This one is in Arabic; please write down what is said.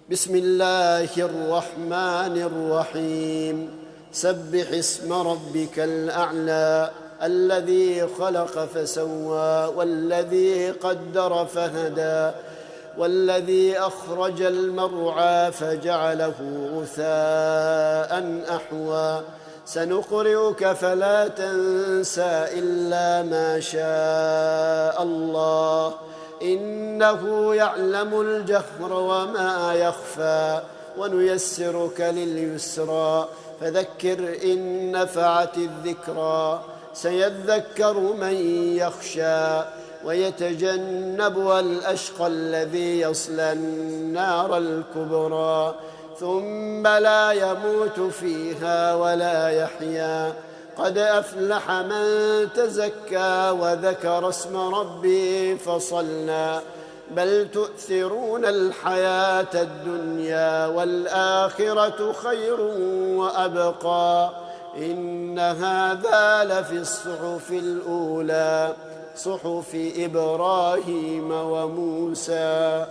بسم الله الرحمن الرحيم. سبح اسم ربك الأعلى الذي خلق فسوى والذي قدر فهدى والذي أخرج المرعى فجعله غثاء أحوى سنقرئك فلا تنسى إلا ما شاء الله إنه يعلم الجهر وما يخفى ونيسرك لليسرى فذكر إن نفعت الذكرى سيذكر من يخشى ويتجنبها الأشقى الذي يصلى النار الكبرى ثم لا يموت فيها ولا يحيا قد أفلح من تزكى وذكر اسم ربه فصلى بل تؤثرون الحياة الدنيا والآخرة خير وأبقى إن هذا لفي الصحف الأولى صحف إبراهيم وموسى.